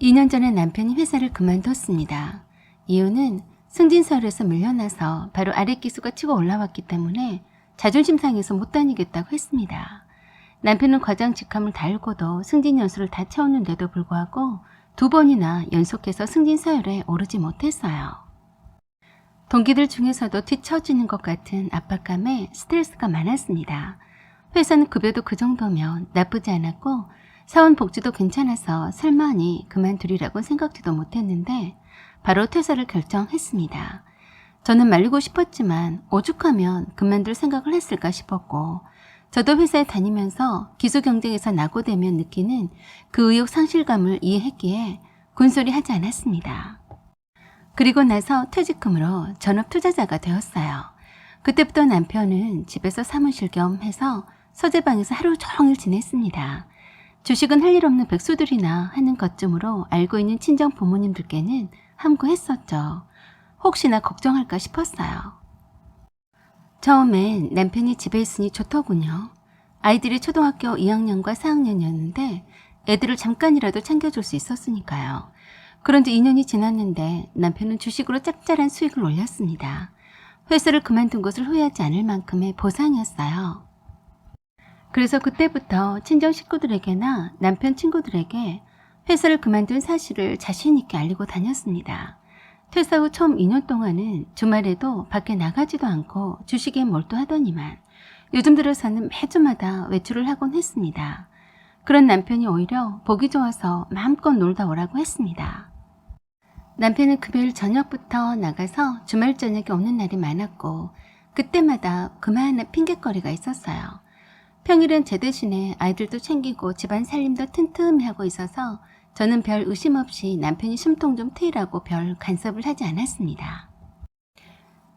2년 전에 남편이 회사를 그만뒀습니다. 이유는 승진서열에서 밀려나서 바로 아래 기수가 치고 올라왔기 때문에 자존심 상해서 못 다니겠다고 했습니다. 남편은 과장 직함을 달고도 승진 연수를 다 채웠는데도 불구하고 2번이나 연속해서 승진서열에 오르지 못했어요. 동기들 중에서도 뒤처지는 것 같은 압박감에 스트레스가 많았습니다. 회사는 급여도 그 정도면 나쁘지 않았고 사원 복지도 괜찮아서 설마니 그만두리라고 생각지도 못했는데 바로 퇴사를 결정했습니다. 저는 말리고 싶었지만 오죽하면 그만둘 생각을 했을까 싶었고 저도 회사에 다니면서 기수 경쟁에서 낙오되면 느끼는 그 의욕 상실감을 이해했기에 군소리 하지 않았습니다. 그리고 나서 퇴직금으로 전업 투자자가 되었어요. 그때부터 남편은 집에서 사무실 겸 해서 서재방에서 하루 종일 지냈습니다. 주식은 할 일 없는 백수들이나 하는 것쯤으로 알고 있는 친정 부모님들께는 함구했었죠. 혹시나 걱정할까 싶었어요. 처음엔 남편이 집에 있으니 좋더군요. 아이들이 초등학교 2학년과 4학년이었는데 애들을 잠깐이라도 챙겨줄 수 있었으니까요. 그런데 2년이 지났는데 남편은 주식으로 짭짤한 수익을 올렸습니다. 회사를 그만둔 것을 후회하지 않을 만큼의 보상이었어요. 그래서 그때부터 친정 식구들에게나 남편 친구들에게 회사를 그만둔 사실을 자신 있게 알리고 다녔습니다. 퇴사 후 처음 2년 동안은 주말에도 밖에 나가지도 않고 주식에 몰두하더니만 요즘 들어서는 매주마다 외출을 하곤 했습니다. 그런 남편이 오히려 보기 좋아서 마음껏 놀다 오라고 했습니다. 남편은 금요일 저녁부터 나가서 주말 저녁에 오는 날이 많았고 그때마다 그만한 핑곗거리가 있었어요. 평일엔 제 대신에 아이들도 챙기고 집안 살림도 튼튼히 하고 있어서 저는 별 의심 없이 남편이 숨통 좀 트이라고 별 간섭을 하지 않았습니다.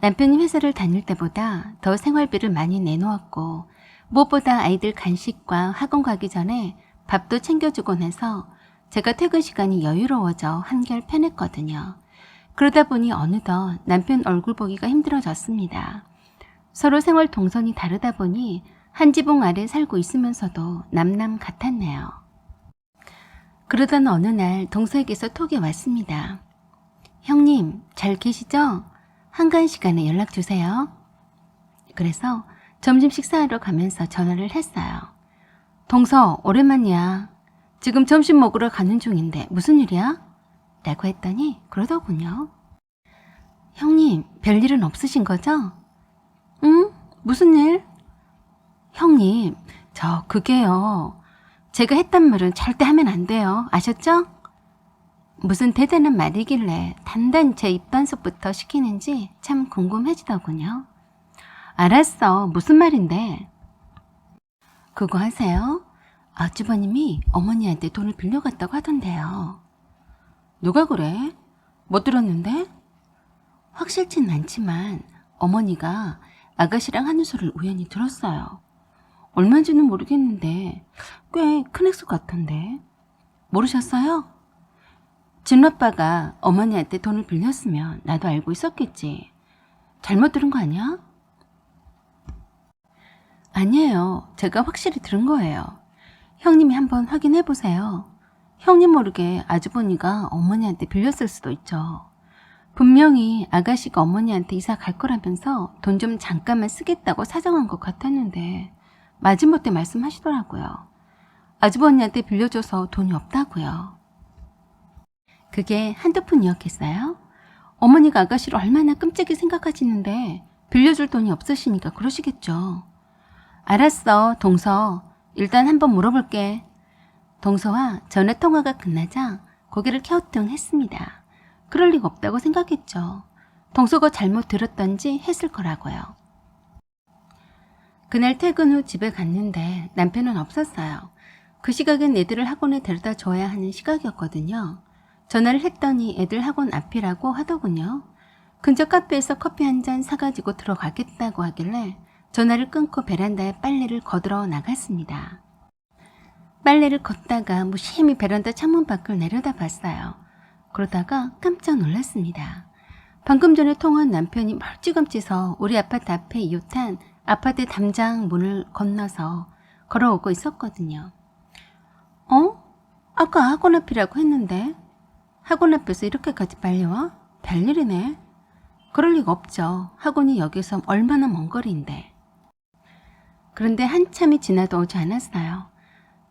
남편이 회사를 다닐 때보다 더 생활비를 많이 내놓았고 무엇보다 아이들 간식과 학원 가기 전에 밥도 챙겨주곤 해서 제가 퇴근 시간이 여유로워져 한결 편했거든요. 그러다 보니 어느덧 남편 얼굴 보기가 힘들어졌습니다. 서로 생활 동선이 다르다 보니 한 지붕 아래 살고 있으면서도 남남 같았네요. 그러던 어느 날 동서에게서 톡이 왔습니다. 형님 잘 계시죠? 한가한 시간에 연락 주세요. 그래서 점심 식사하러 가면서 전화를 했어요. 동서 오랜만이야. 지금 점심 먹으러 가는 중인데 무슨 일이야? 라고 했더니 그러더군요. 형님 별일은 없으신 거죠? 응? 무슨 일? 형님 그게요. 제가 했단 말은 절대 하면 안 돼요. 아셨죠? 무슨 대단한 말이길래 단단히 제 입단속부터 시키는지 참 궁금해지더군요. 알았어. 무슨 말인데? 그거 하세요? 아주버님이 어머니한테 돈을 빌려갔다고 하던데요. 누가 그래? 못 들었는데? 확실치는 않지만 어머니가 아가씨랑 하는 소리를 우연히 들었어요. 얼마인지는 모르겠는데 꽤 큰 액수 같던데. 모르셨어요? 진아빠가 어머니한테 돈을 빌렸으면 나도 알고 있었겠지. 잘못 들은 거 아니야? 아니에요. 제가 확실히 들은 거예요. 형님이 한번 확인해 보세요. 형님 모르게 아주버니가 어머니한테 빌렸을 수도 있죠. 분명히 아가씨가 어머니한테 이사 갈 거라면서 돈 좀 잠깐만 쓰겠다고 사정한 것 같았는데 마지못해 말씀하시더라고요. 아주버니한테 빌려줘서 돈이 없다고요. 그게 한두 푼이었겠어요? 어머니가 아가씨를 얼마나 끔찍이 생각하시는데 빌려줄 돈이 없으시니까 그러시겠죠. 알았어, 동서. 일단 한번 물어볼게. 동서와 전화 통화가 끝나자 고개를 갸우뚱했습니다. 그럴 리가 없다고 생각했죠. 동서가 잘못 들었던지 했을 거라고요. 그날 퇴근 후 집에 갔는데 남편은 없었어요. 그 시각엔 애들을 학원에 데려다 줘야 하는 시각이었거든요. 전화를 했더니 애들 학원 앞이라고 하더군요. 근처 카페에서 커피 한 잔 사가지고 들어가겠다고 하길래 전화를 끊고 베란다에 빨래를 거들어 나갔습니다. 빨래를 걷다가 무심히 베란다 창문 밖을 내려다봤어요. 그러다가 깜짝 놀랐습니다. 방금 전에 통화한 남편이 멀찌감치 서 우리 아파트 앞에 이웃한 아파트 담장 문을 건너서 걸어오고 있었거든요. 아까 학원 앞이라고 했는데 학원 앞에서 이렇게까지 빨리 와? 별일이네. 그럴 리가 없죠. 학원이 여기서 얼마나 먼 거리인데. 그런데 한참이 지나도 오지 않았어요.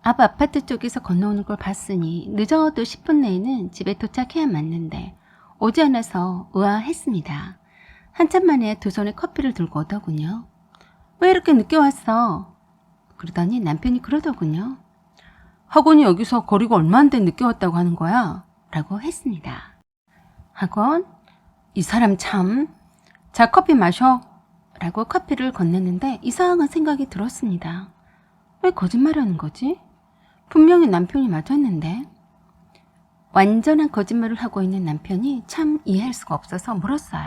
앞 아파트 쪽에서 건너오는 걸 봤으니 늦어도 10분 내에는 집에 도착해야 맞는데 오지 않아서 의아했습니다. 한참 만에 두 손에 커피를 들고 오더군요. 왜 이렇게 늦게 왔어? 그러더니 남편이 그러더군요. 학원이 여기서 거리가 얼마 안 돼 늦게 왔다고 하는 거야? 라고 했습니다. 학원? 이 사람 참. 자, 커피 마셔. 라고 커피를 건넸는데 이상한 생각이 들었습니다. 왜 거짓말하는 거지? 분명히 남편이 맞았는데. 완전한 거짓말을 하고 있는 남편이 참 이해할 수가 없어서 물었어요.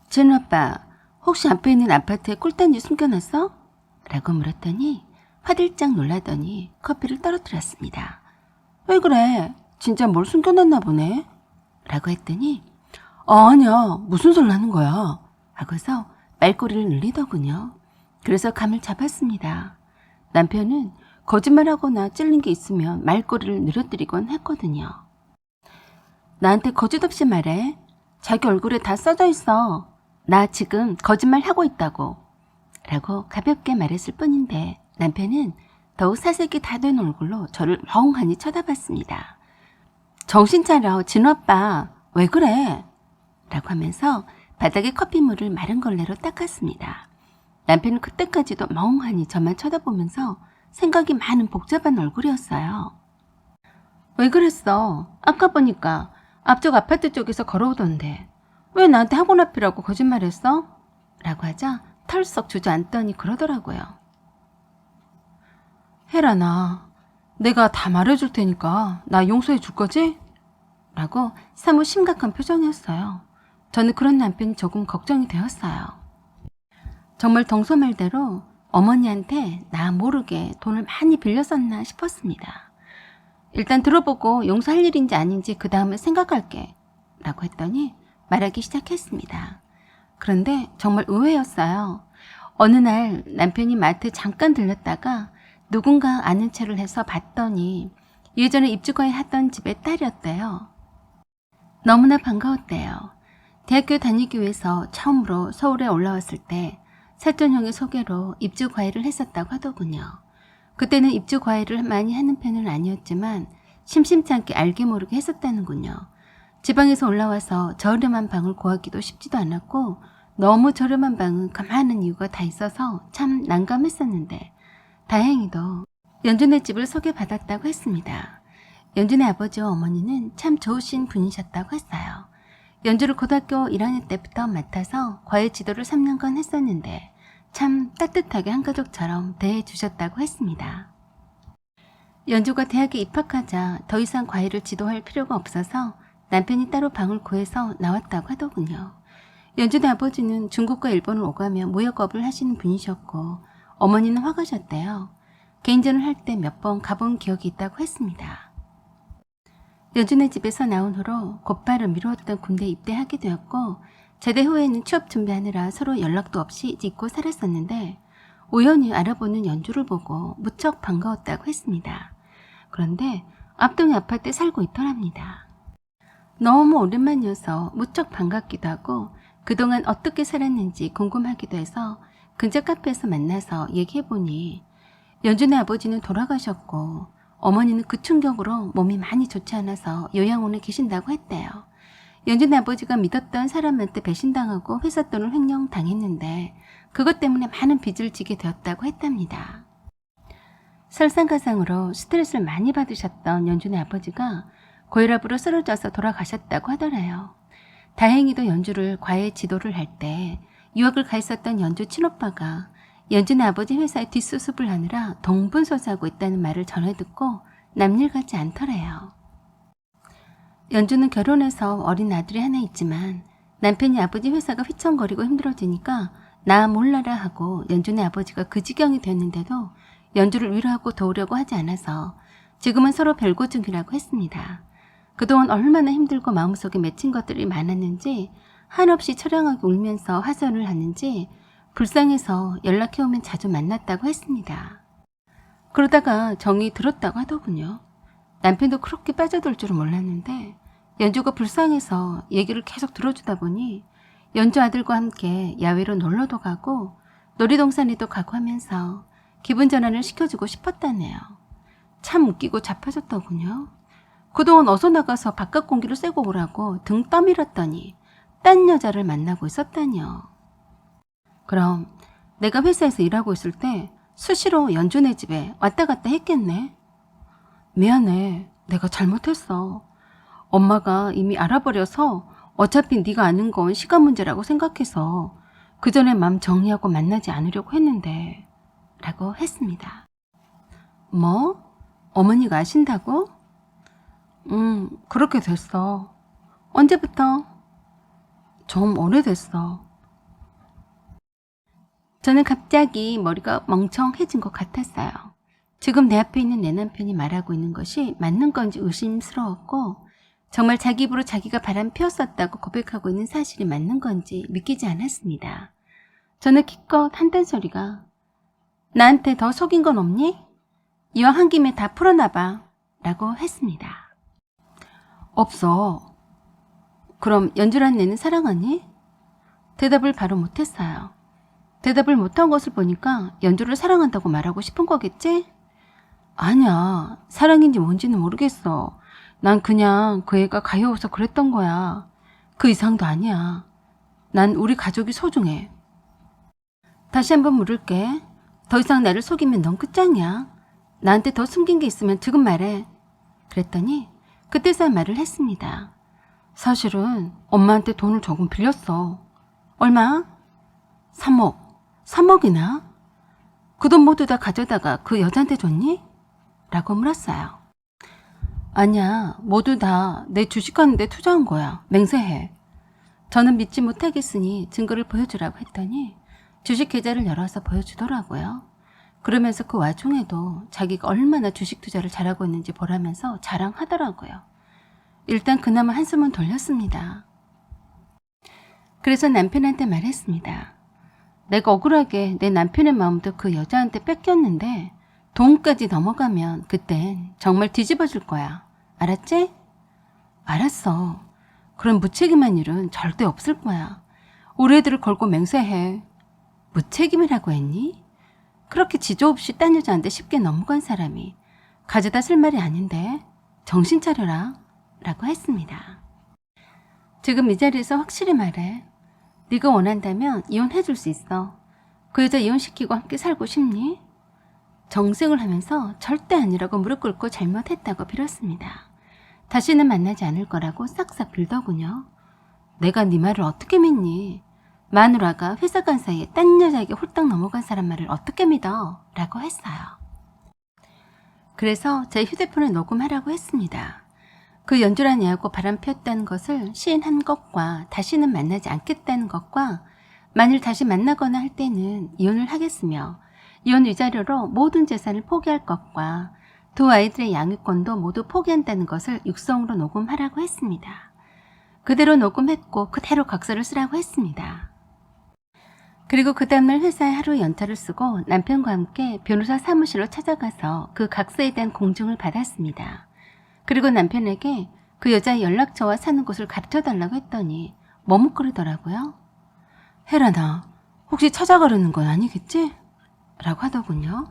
진우 아빠, 혹시 앞에 있는 아파트에 꿀단지 숨겨놨어? 라고 물었더니 화들짝 놀라더니 커피를 떨어뜨렸습니다. 왜 그래? 진짜 뭘 숨겨놨나 보네? 라고 했더니 아니야, 무슨 소리를 하는 거야? 하고서 말꼬리를 늘리더군요. 그래서 감을 잡았습니다. 남편은 거짓말하거나 찔린 게 있으면 말꼬리를 늘어뜨리곤 했거든요. 나한테 거짓 없이 말해. 자기 얼굴에 다 써져 있어. 나 지금 거짓말하고 있다고. 라고 가볍게 말했을 뿐인데 남편은 더욱 사색이 다 된 얼굴로 저를 멍하니 쳐다봤습니다. 정신 차려, 진우 아빠. 왜 그래? 라고 하면서 바닥에 커피물을 마른 걸레로 닦았습니다. 남편은 그때까지도 멍하니 저만 쳐다보면서 생각이 많은 복잡한 얼굴이었어요. 왜 그랬어? 아까 보니까 앞쪽 아파트 쪽에서 걸어오던데 왜 나한테 학원 앞이라고 거짓말했어? 라고 하자 털썩 주저앉더니 그러더라고요. 혜란아, 내가 다 말해줄 테니까 나 용서해 줄 거지? 라고 사뭇 심각한 표정이었어요. 저는 그런 남편이 조금 걱정이 되었어요. 정말 동서말대로 어머니한테 나 모르게 돈을 많이 빌렸었나 싶었습니다. 일단 들어보고 용서할 일인지 아닌지 그 다음에 생각할게 라고 했더니 말하기 시작했습니다. 그런데 정말 의외였어요. 어느 날 남편이 마트에 잠깐 들렸다가 누군가 아는 체를 해서 봤더니 예전에 입주거에 하던 집의 딸이었대요. 너무나 반가웠대요. 대학교 다니기 위해서 처음으로 서울에 올라왔을 때 사촌형의 소개로 입주 과외를 했었다고 하더군요. 그때는 입주 과외를 많이 하는 편은 아니었지만 심심치 않게 알게 모르게 했었다는군요. 지방에서 올라와서 저렴한 방을 구하기도 쉽지도 않았고 너무 저렴한 방은 그만한 이유가 다 있어서 참 난감했었는데 다행히도 연준의 집을 소개받았다고 했습니다. 연준의 아버지와 어머니는 참 좋으신 분이셨다고 했어요. 연주를 고등학교 1학년 때부터 맡아서 과외 지도를 3년간 했었는데 참 따뜻하게 한 가족처럼 대해주셨다고 했습니다. 연주가 대학에 입학하자 더 이상 과외를 지도할 필요가 없어서 남편이 따로 방을 구해서 나왔다고 하더군요. 연준의 아버지는 중국과 일본을 오가며 무역업을 하시는 분이셨고 어머니는 화가셨대요. 개인전을 할 때 몇 번 가본 기억이 있다고 했습니다. 연준의 집에서 나온 후로 곧바로 미루었던 군대에 입대하게 되었고 제대 후에는 취업 준비하느라 서로 연락도 없이 잊고 살았었는데 우연히 알아보는 연주를 보고 무척 반가웠다고 했습니다. 그런데 앞동의 아파트에 살고 있더랍니다. 너무 오랜만이어서 무척 반갑기도 하고 그동안 어떻게 살았는지 궁금하기도 해서 근처 카페에서 만나서 얘기해보니 연준의 아버지는 돌아가셨고 어머니는 그 충격으로 몸이 많이 좋지 않아서 요양원에 계신다고 했대요. 연준의 아버지가 믿었던 사람한테 배신당하고 회사 돈을 횡령당했는데 그것 때문에 많은 빚을 지게 되었다고 했답니다. 설상가상으로 스트레스를 많이 받으셨던 연준의 아버지가 고혈압으로 쓰러져서 돌아가셨다고 하더래요. 다행히도 연주를 과외 지도를 할 때 유학을 가 있었던 연주 친오빠가 연준의 아버지 회사에 뒷수습을 하느라 동분서주하고 있다는 말을 전해 듣고 남일 같지 않더래요. 연주는 결혼해서 어린 아들이 하나 있지만 남편이 아버지 회사가 휘청거리고 힘들어지니까 나 몰라라 하고 연준의 아버지가 그 지경이 됐는데도 연주를 위로하고 도우려고 하지 않아서 지금은 서로 별거 중이라고 했습니다. 그동안 얼마나 힘들고 마음속에 맺힌 것들이 많았는지 한없이 처량하게 울면서 하소연을 하는지 불쌍해서 연락해오면 자주 만났다고 했습니다. 그러다가 정이 들었다고 하더군요. 남편도 그렇게 빠져들 줄은 몰랐는데 연주가 불쌍해서 얘기를 계속 들어주다 보니 연주 아들과 함께 야외로 놀러도 가고 놀이동산에도 가고 하면서 기분 전환을 시켜주고 싶었다네요. 참 웃기고 자빠졌더군요. 그동안 어서 나가서 바깥 공기를 쐬고 오라고 등 떠밀었더니 딴 여자를 만나고 있었다니요. 그럼 내가 회사에서 일하고 있을 때 수시로 연주네 집에 왔다 갔다 했겠네. 미안해. 내가 잘못했어. 엄마가 이미 알아버려서 어차피 네가 아는 건 시간 문제라고 생각해서 그 전에 맘 정리하고 만나지 않으려고 했는데 라고 했습니다. 뭐? 어머니가 아신다고? 그렇게 됐어. 언제부터? 좀 오래됐어. 저는 갑자기 머리가 멍청해진 것 같았어요. 지금 내 앞에 있는 내 남편이 말하고 있는 것이 맞는 건지 의심스러웠고 정말 자기 입으로 자기가 바람 피웠었다고 고백하고 있는 사실이 맞는 건지 믿기지 않았습니다. 저는 기껏 한단 소리가 나한테 더 속인 건 없니? 이왕 한 김에 다 풀어놔봐 라고 했습니다. 없어. 그럼 연주란 내는 사랑하니? 대답을 바로 못했어요. 대답을 못한 것을 보니까 연주를 사랑한다고 말하고 싶은 거겠지? 아니야. 사랑인지 뭔지는 모르겠어. 난 그냥 그 애가 가여워서 그랬던 거야. 그 이상도 아니야. 난 우리 가족이 소중해. 다시 한번 물을게. 더 이상 나를 속이면 넌 끝장이야. 나한테 더 숨긴 게 있으면 지금 말해. 그랬더니 그때서야 말을 했습니다. 사실은 엄마한테 돈을 조금 빌렸어. 얼마? 3억. 3억이나? 그 돈 모두 다 가져다가 그 여자한테 줬니? 라고 물었어요. 아니야. 모두 다 내 주식하는데 투자한 거야. 맹세해. 저는 믿지 못하겠으니 증거를 보여주라고 했더니 주식 계좌를 열어서 보여주더라고요. 그러면서 그 와중에도 자기가 얼마나 주식 투자를 잘하고 있는지 보라면서 자랑하더라고요. 일단 그나마 한숨은 돌렸습니다. 그래서 남편한테 말했습니다. 내가 억울하게 내 남편의 마음도 그 여자한테 뺏겼는데 돈까지 넘어가면 그땐 정말 뒤집어 줄 거야. 알았지? 알았어. 그런 무책임한 일은 절대 없을 거야. 우리 애들을 걸고 맹세해. 무책임이라고 했니? 그렇게 지조 없이 딴 여자한테 쉽게 넘어간 사람이 가져다 쓸 말이 아닌데 정신 차려라 라고 했습니다. 지금 이 자리에서 확실히 말해. 네가 원한다면 이혼해줄 수 있어. 그 여자 이혼시키고 함께 살고 싶니? 정색을 하면서 절대 아니라고 무릎 꿇고 잘못했다고 빌었습니다. 다시는 만나지 않을 거라고 싹싹 빌더군요. 내가 네 말을 어떻게 믿니? 마누라가 회사 간 사이에 딴 여자에게 홀딱 넘어간 사람 말을 어떻게 믿어? 라고 했어요. 그래서 제 휴대폰에 녹음하라고 했습니다. 그 연주란 애하고 바람 피웠다는 것을 시인한 것과 다시는 만나지 않겠다는 것과 만일 다시 만나거나 할 때는 이혼을 하겠으며 이혼 위자료로 모든 재산을 포기할 것과 두 아이들의 양육권도 모두 포기한다는 것을 육성으로 녹음하라고 했습니다. 그대로 녹음했고 그대로 각서를 쓰라고 했습니다. 그리고 그 다음날 회사에 하루 연차를 쓰고 남편과 함께 변호사 사무실로 찾아가서 그 각서에 대한 공증을 받았습니다. 그리고 남편에게 그 여자의 연락처와 사는 곳을 가르쳐달라고 했더니 머뭇거리더라고요. 혜란아, 혹시 찾아가려는 건 아니겠지? 라고 하더군요.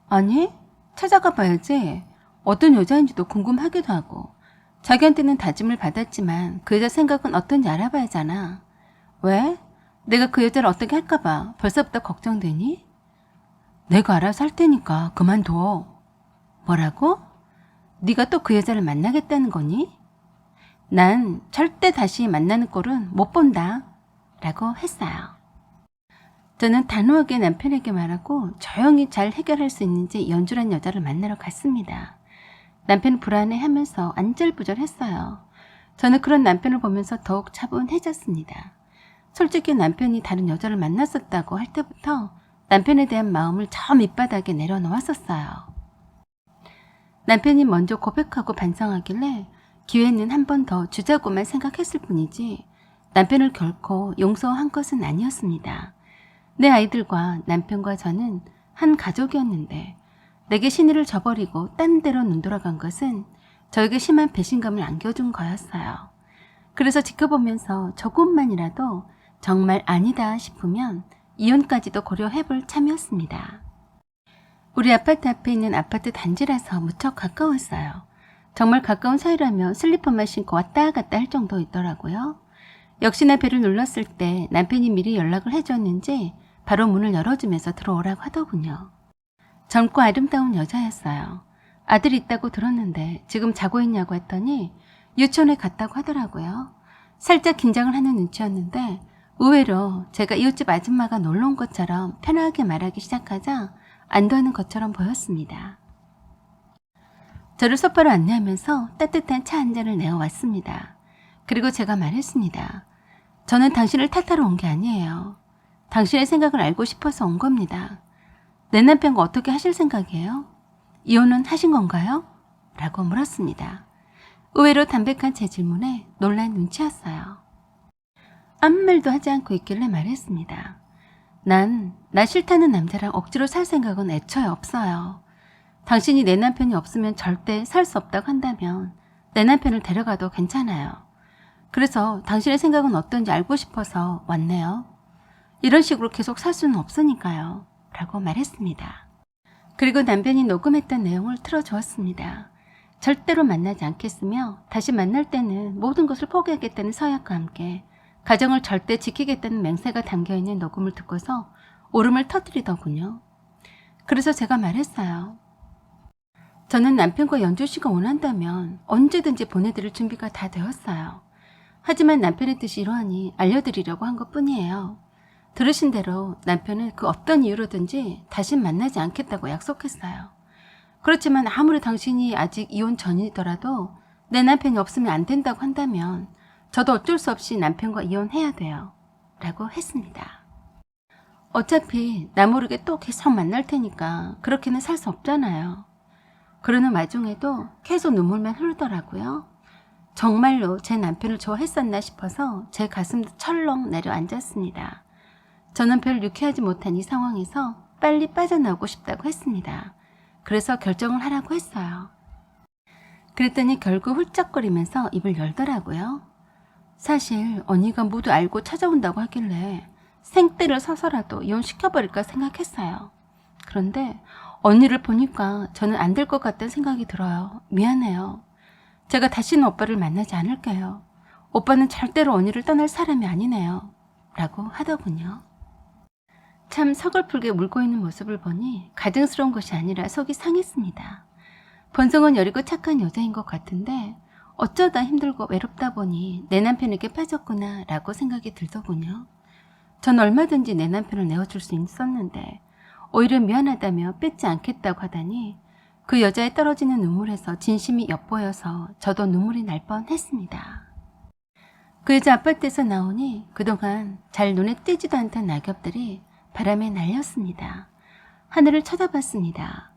아니, 찾아가 봐야지. 어떤 여자인지도 궁금하기도 하고 자기한테는 다짐을 받았지만 그 여자 생각은 어떤지 알아봐야잖아. 왜? 내가 그 여자를 어떻게 할까봐 벌써부터 걱정되니? 내가 알아서 할 테니까 그만둬. 뭐라고? 네가 또 그 여자를 만나겠다는 거니? 난 절대 다시 만나는 꼴은 못 본다. 라고 했어요. 저는 단호하게 남편에게 말하고 조용히 잘 해결할 수 있는지 연주란 여자를 만나러 갔습니다. 남편은 불안해하면서 안절부절했어요. 저는 그런 남편을 보면서 더욱 차분해졌습니다. 솔직히 남편이 다른 여자를 만났었다고 할 때부터 남편에 대한 마음을 저 밑바닥에 내려놓았었어요. 남편이 먼저 고백하고 반성하길래 기회는 한 번 더 주자고만 생각했을 뿐이지 남편을 결코 용서한 것은 아니었습니다. 내 아이들과 남편과 저는 한 가족이었는데 내게 신의를 저버리고 딴 데로 눈 돌아간 것은 저에게 심한 배신감을 안겨준 거였어요. 그래서 지켜보면서 조금만이라도 정말 아니다 싶으면 이혼까지도 고려해볼 참이었습니다. 우리 아파트 앞에 있는 아파트 단지라서 무척 가까웠어요. 정말 가까운 사이라면 슬리퍼만 신고 왔다 갔다 할 정도였더라고요. 역시나 벨을 눌렀을 때 남편이 미리 연락을 해줬는지 바로 문을 열어주면서 들어오라고 하더군요. 젊고 아름다운 여자였어요. 아들이 있다고 들었는데 지금 자고 있냐고 했더니 유치원에 갔다고 하더라고요. 살짝 긴장을 하는 눈치였는데 의외로 제가 이웃집 아줌마가 놀러 온 것처럼 편하게 말하기 시작하자 안도하는 것처럼 보였습니다. 저를 소파로 안내하면서 따뜻한 차 한 잔을 내어왔습니다. 그리고 제가 말했습니다. 저는 당신을 탓하러 온 게 아니에요. 당신의 생각을 알고 싶어서 온 겁니다. 내 남편과 어떻게 하실 생각이에요? 이혼은 하신 건가요? 라고 물었습니다. 의외로 담백한 제 질문에 놀란 눈치였어요. 아무 말도 하지 않고 있길래 말했습니다. 나 싫다는 남자랑 억지로 살 생각은 애초에 없어요. 당신이 내 남편이 없으면 절대 살 수 없다고 한다면 내 남편을 데려가도 괜찮아요. 그래서 당신의 생각은 어떤지 알고 싶어서 왔네요. 이런 식으로 계속 살 수는 없으니까요. 라고 말했습니다. 그리고 남편이 녹음했던 내용을 틀어주었습니다. 절대로 만나지 않겠으며 다시 만날 때는 모든 것을 포기하겠다는 서약과 함께 가정을 절대 지키겠다는 맹세가 담겨있는 녹음을 듣고서 울음을 터뜨리더군요. 그래서 제가 말했어요. 저는 남편과 연주 씨가 원한다면 언제든지 보내드릴 준비가 다 되었어요. 하지만 남편의 뜻이 이러하니 알려드리려고 한 것뿐이에요. 들으신 대로 남편은 그 어떤 이유로든지 다시 만나지 않겠다고 약속했어요. 그렇지만 아무리 당신이 아직 이혼 전이더라도 내 남편이 없으면 안 된다고 한다면 저도 어쩔 수 없이 남편과 이혼해야 돼요. 라고 했습니다. 어차피 나 모르게 또 계속 만날 테니까 그렇게는 살 수 없잖아요. 그러는 와중에도 계속 눈물만 흐르더라고요. 정말로 제 남편을 좋아했었나 싶어서 제 가슴도 철렁 내려앉았습니다. 저는 별 유쾌하지 못한 이 상황에서 빨리 빠져나오고 싶다고 했습니다. 그래서 결정을 하라고 했어요. 그랬더니 결국 훌쩍거리면서 입을 열더라고요. 사실 언니가 모두 알고 찾아온다고 하길래 생떼를 서서라도 이혼시켜버릴까 생각했어요. 그런데 언니를 보니까 저는 안 될 것 같다는 생각이 들어요. 미안해요. 제가 다시는 오빠를 만나지 않을게요. 오빠는 절대로 언니를 떠날 사람이 아니네요. 라고 하더군요. 참 서글프게 울고 있는 모습을 보니 가증스러운 것이 아니라 속이 상했습니다. 본성은 여리고 착한 여자인 것 같은데 어쩌다 힘들고 외롭다 보니 내 남편에게 빠졌구나 라고 생각이 들더군요. 전 얼마든지 내 남편을 내어줄 수 있었는데 오히려 미안하다며 뺏지 않겠다고 하다니 그 여자의 떨어지는 눈물에서 진심이 엿보여서 저도 눈물이 날 뻔했습니다. 그 여자 아파트에서 나오니 그동안 잘 눈에 띄지도 않던 낙엽들이 바람에 날렸습니다. 하늘을 쳐다봤습니다.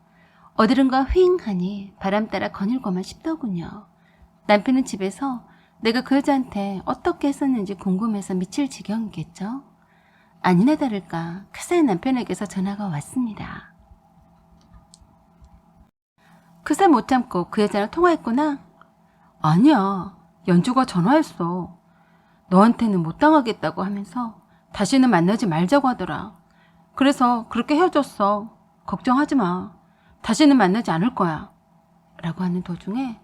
어디론가 휘잉하니 바람 따라 거닐고만 싶더군요. 남편은 집에서 내가 그 여자한테 어떻게 했었는지 궁금해서 미칠 지경이겠죠. 아니나 다를까 그새 남편에게서 전화가 왔습니다. 그새 못 참고 그 여자랑 통화했구나? 아니야, 연주가 전화했어. 너한테는 못 당하겠다고 하면서 다시는 만나지 말자고 하더라. 그래서 그렇게 헤어졌어. 걱정하지 마. 다시는 만나지 않을 거야. 라고 하는 도중에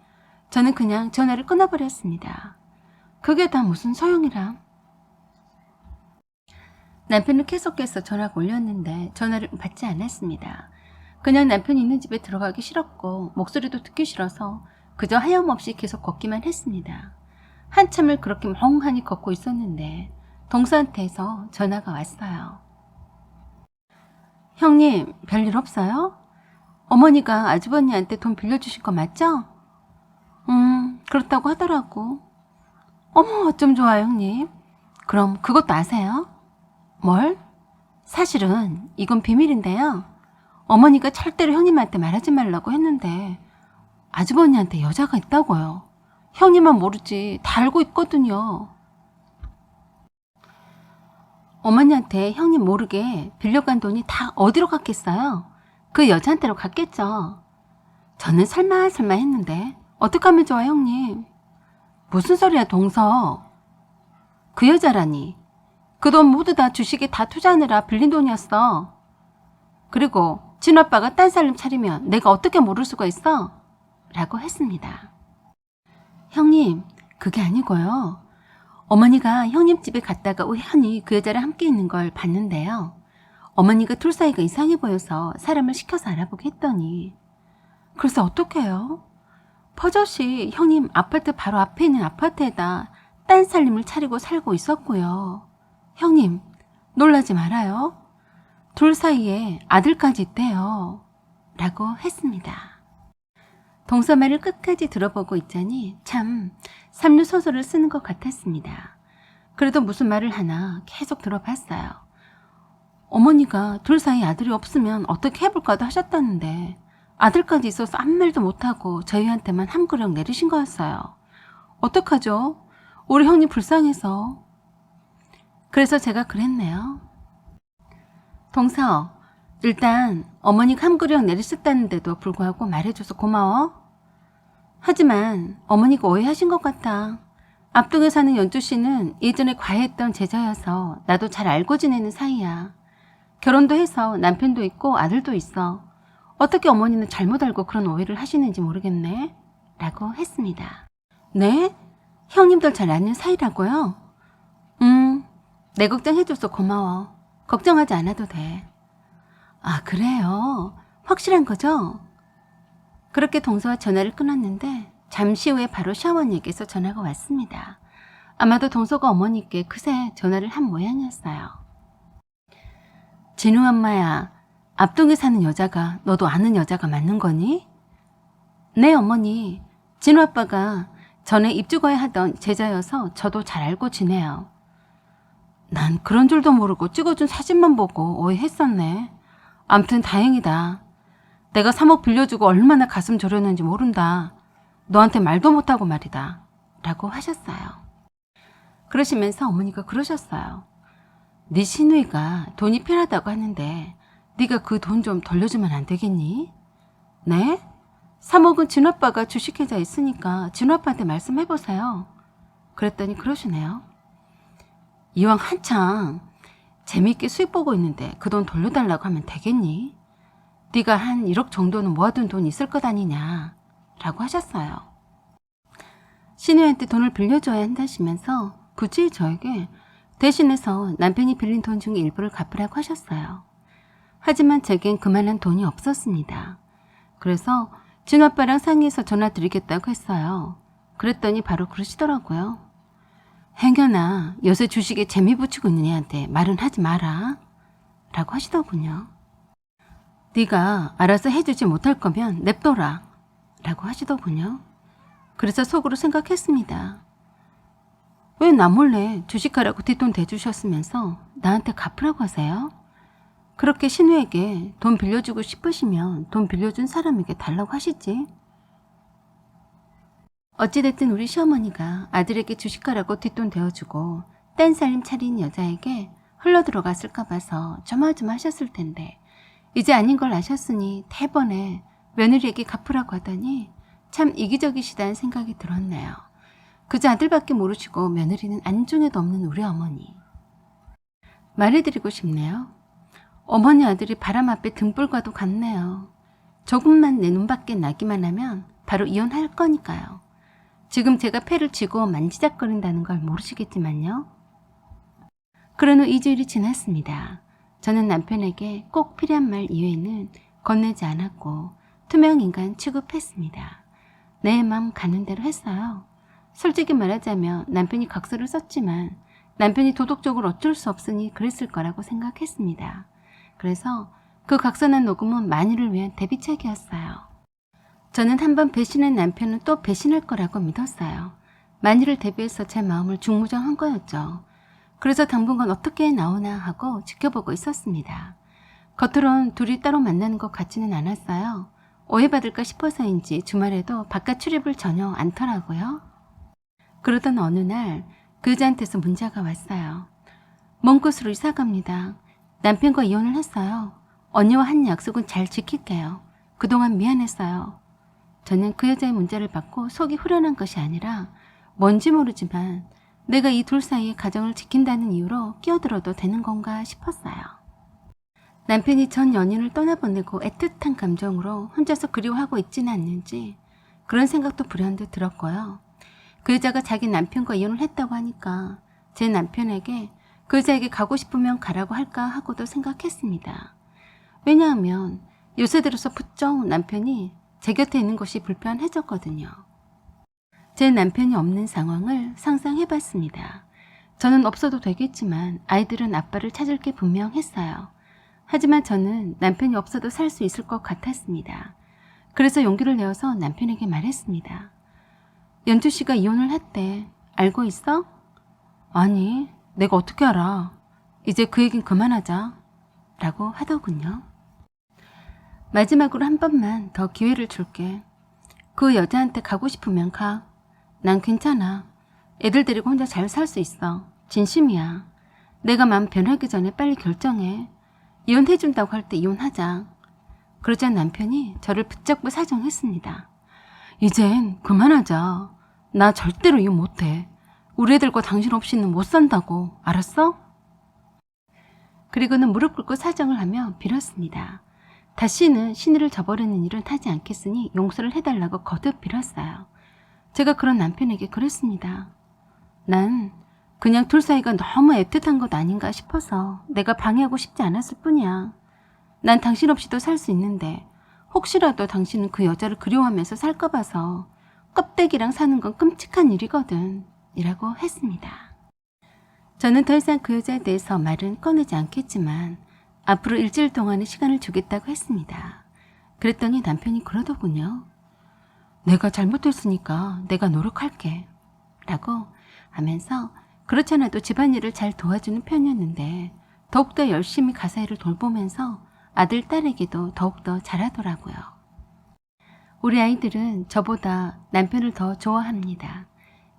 저는 그냥 전화를 끊어버렸습니다. 그게 다 무슨 소용이람? 남편은 계속해서 전화가 올렸는데 전화를 받지 않았습니다. 그냥 남편이 있는 집에 들어가기 싫었고 목소리도 듣기 싫어서 그저 하염없이 계속 걷기만 했습니다. 한참을 그렇게 멍하니 걷고 있었는데 동서한테서 전화가 왔어요. 형님, 별일 없어요? 어머니가 아주버니한테 돈 빌려주신 거 맞죠? 그렇다고 하더라고. 어머, 어쩜 좋아요, 형님. 그럼 그것도 아세요? 뭘? 사실은 이건 비밀인데요. 어머니가 절대로 형님한테 말하지 말라고 했는데 아주버니한테 여자가 있다고요. 형님만 모르지 다 알고 있거든요. 어머니한테 형님 모르게 빌려간 돈이 다 어디로 갔겠어요? 그 여자한테로 갔겠죠. 저는 설마 했는데 어떡하면 좋아, 형님? 무슨 소리야, 동서. 그 여자라니. 그 돈 모두 다 주식에 다 투자하느라 빌린 돈이었어. 그리고 진아빠가 딴 살림 차리면 내가 어떻게 모를 수가 있어? 라고 했습니다. 형님, 그게 아니고요. 어머니가 형님 집에 갔다가 우연히 그 여자랑 함께 있는 걸 봤는데요. 어머니가 둘 사이가 이상해 보여서 사람을 시켜서 알아보게 했더니 글쎄 어떡해요? 버젓이 형님 아파트 바로 앞에 있는 아파트에다 딴 살림을 차리고 살고 있었고요. 형님, 놀라지 말아요. 둘 사이에 아들까지 있대요. 라고 했습니다. 동서 말을 끝까지 들어보고 있자니 참 삼류소설을 쓰는 것 같았습니다. 그래도 무슨 말을 하나 계속 들어봤어요. 어머니가 둘 사이 아들이 없으면 어떻게 해볼까도 하셨다는데 아들까지 있어서 아무 말도 못하고 저희한테만 함구령 내리신 거였어요. 어떡하죠? 우리 형님 불쌍해서. 그래서 제가 그랬네요. 동서, 일단 어머니가 함구령 내리셨다는데도 불구하고 말해줘서 고마워. 하지만 어머니가 오해하신 것 같아. 앞동에 사는 연주씨는 예전에 과외했던 제자여서 나도 잘 알고 지내는 사이야. 결혼도 해서 남편도 있고 아들도 있어. 어떻게 어머니는 잘못 알고 그런 오해를 하시는지 모르겠네. 라고 했습니다. 네? 형님들 잘 아는 사이라고요? 내 걱정해줘서 고마워. 걱정하지 않아도 돼. 아, 그래요? 확실한 거죠? 그렇게 동서와 전화를 끊었는데 잠시 후에 바로 시어머니에게서 전화가 왔습니다. 아마도 동서가 어머니께 그새 전화를 한 모양이었어요. 진우 엄마야, 앞동에 사는 여자가 너도 아는 여자가 맞는 거니? 네, 어머니. 진우 아빠가 전에 입주거에 하던 제자여서 저도 잘 알고 지내요. 난 그런 줄도 모르고 찍어준 사진만 보고 오해했었네. 암튼 다행이다. 내가 3억 빌려주고 얼마나 가슴 졸였는지 모른다. 너한테 말도 못하고 말이다. 라고 하셨어요. 그러시면서 어머니가 그러셨어요. 네 시누이가 돈이 필요하다고 하는데 네가 그 돈 좀 돌려주면 안 되겠니? 네? 3억은 진아빠가 주식회사에 있으니까 진아빠한테 말씀해보세요. 그랬더니 그러시네요. 이왕 한창 재미있게 수익 보고 있는데 그 돈 돌려달라고 하면 되겠니? 네가 한 1억 정도는 모아둔 돈 있을 것 아니냐 라고 하셨어요. 시누이한테 돈을 빌려줘야 한다시면서 굳이 저에게 대신해서 남편이 빌린 돈 중에 일부를 갚으라고 하셨어요. 하지만 제겐 그만한 돈이 없었습니다. 그래서 진아빠랑 상의해서 전화 드리겠다고 했어요. 그랬더니 바로 그러시더라고요. 행여나 요새 주식에 재미 붙이고 있는 애한테 말은 하지 마라 라고 하시더군요. 네가 알아서 해주지 못할 거면 냅둬라 라고 하시더군요. 그래서 속으로 생각했습니다. 왜 나 몰래 주식하라고 뒷돈 대주셨으면서 나한테 갚으라고 하세요? 그렇게 신우에게 돈 빌려주고 싶으시면 돈 빌려준 사람에게 달라고 하시지. 어찌됐든 우리 시어머니가 아들에게 주식하라고 뒷돈 대어주고 딴 살림 차린 여자에게 흘러들어갔을까 봐서 조마조마하셨을 텐데 이제 아닌 걸 아셨으니 대번에 며느리에게 갚으라고 하더니 참 이기적이시다는 생각이 들었네요. 그저 아들밖에 모르시고 며느리는 안중에도 없는 우리 어머니. 말해드리고 싶네요. 어머니 아들이 바람 앞에 등불과도 같네요. 조금만 내 눈밖에 나기만 하면 바로 이혼할 거니까요. 지금 제가 패를 쥐고 만지작거린다는 걸 모르시겠지만요. 그런 후 2주일이 지났습니다. 저는 남편에게 꼭 필요한 말 이외에는 건네지 않았고 투명인간 취급했습니다. 내 맘 가는 대로 했어요. 솔직히 말하자면 남편이 각서를 썼지만 남편이 도덕적으로 어쩔 수 없으니 그랬을 거라고 생각했습니다. 그래서 그 각서난 녹음은 만일을 위한 대비책이었어요. 저는 한번 배신한 남편은 또 배신할 거라고 믿었어요. 만일을 대비해서 제 마음을 중무정한 거였죠. 그래서 당분간 어떻게 나오나 하고 지켜보고 있었습니다. 겉으론 둘이 따로 만나는 것 같지는 않았어요. 오해받을까 싶어서인지 주말에도 바깥 출입을 전혀 않더라고요. 그러던 어느 날 그 여자한테서 문자가 왔어요. 먼 곳으로 이사 갑니다. 남편과 이혼을 했어요. 언니와 한 약속은 잘 지킬게요. 그동안 미안했어요. 저는 그 여자의 문자를 받고 속이 후련한 것이 아니라 뭔지 모르지만 내가 이 둘 사이의 가정을 지킨다는 이유로 끼어들어도 되는 건가 싶었어요. 남편이 전 연인을 떠나보내고 애틋한 감정으로 혼자서 그리워하고 있지는 않는지 그런 생각도 불현듯 들었고요. 그 여자가 자기 남편과 이혼을 했다고 하니까 제 남편에게 그 여자에게 가고 싶으면 가라고 할까 하고도 생각했습니다. 왜냐하면 요새 들어서 부쩍 남편이 제 곁에 있는 것이 불편해졌거든요. 제 남편이 없는 상황을 상상해봤습니다. 저는 없어도 되겠지만 아이들은 아빠를 찾을 게 분명했어요. 하지만 저는 남편이 없어도 살 수 있을 것 같았습니다. 그래서 용기를 내어서 남편에게 말했습니다. 연주 씨가 이혼을 했대. 알고 있어? 아니, 내가 어떻게 알아. 이제 그 얘긴 그만하자. 라고 하더군요. 마지막으로 한 번만 더 기회를 줄게. 그 여자한테 가고 싶으면 가. 난 괜찮아. 애들 데리고 혼자 잘 살 수 있어. 진심이야. 내가 마음 변하기 전에 빨리 결정해. 이혼해준다고 할 때 이혼하자. 그러자 남편이 저를 붙잡고 사정했습니다. 이젠 그만하자. 나 절대로 이혼 못해. 우리 애들과 당신 없이는 못 산다고. 알았어? 그리고는 무릎 꿇고 사정을 하며 빌었습니다. 다시는 신의를 저버리는 일은 하지 않겠으니 용서를 해달라고 거듭 빌었어요. 제가 그런 남편에게 그랬습니다. 난 그냥 둘 사이가 너무 애틋한 것 아닌가 싶어서 내가 방해하고 싶지 않았을 뿐이야. 난 당신 없이도 살 수 있는데 혹시라도 당신은 그 여자를 그리워하면서 살까 봐서 껍데기랑 사는 건 끔찍한 일이거든. 이라고 했습니다. 저는 더 이상 그 여자에 대해서 말은 꺼내지 않겠지만 앞으로 일주일 동안의 시간을 주겠다고 했습니다. 그랬더니 남편이 그러더군요. 내가 잘못했으니까 내가 노력할게. 라고 하면서 그렇지 않아도 집안일을 잘 도와주는 편이었는데 더욱더 열심히 가사 일을 돌보면서 아들, 딸에게도 더욱더 잘하더라고요. 우리 아이들은 저보다 남편을 더 좋아합니다.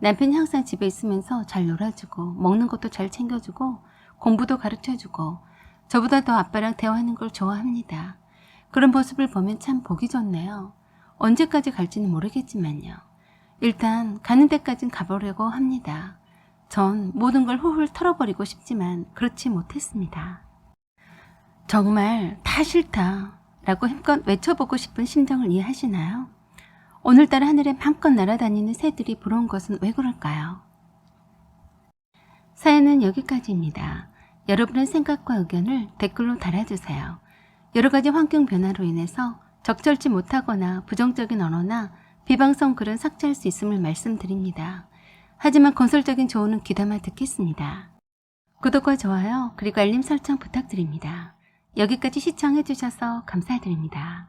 남편이 항상 집에 있으면서 잘 놀아주고 먹는 것도 잘 챙겨주고 공부도 가르쳐주고 저보다 더 아빠랑 대화하는 걸 좋아합니다. 그런 모습을 보면 참 보기 좋네요. 언제까지 갈지는 모르겠지만요. 일단 가는 데까진 가보려고 합니다. 전 모든 걸 훌훌 털어버리고 싶지만 그렇지 못했습니다. 정말 다 싫다 라고 힘껏 외쳐보고 싶은 심정을 이해하시나요? 오늘따라 하늘에 맘껏 날아다니는 새들이 부러운 것은 왜 그럴까요? 사연은 여기까지입니다. 여러분의 생각과 의견을 댓글로 달아주세요. 여러 가지 환경 변화로 인해서 적절치 못하거나 부정적인 언어나 비방성 글은 삭제할 수 있음을 말씀드립니다. 하지만 건설적인 조언은 귀담아 듣겠습니다. 구독과 좋아요 그리고 알림 설정 부탁드립니다. 여기까지 시청해주셔서 감사드립니다.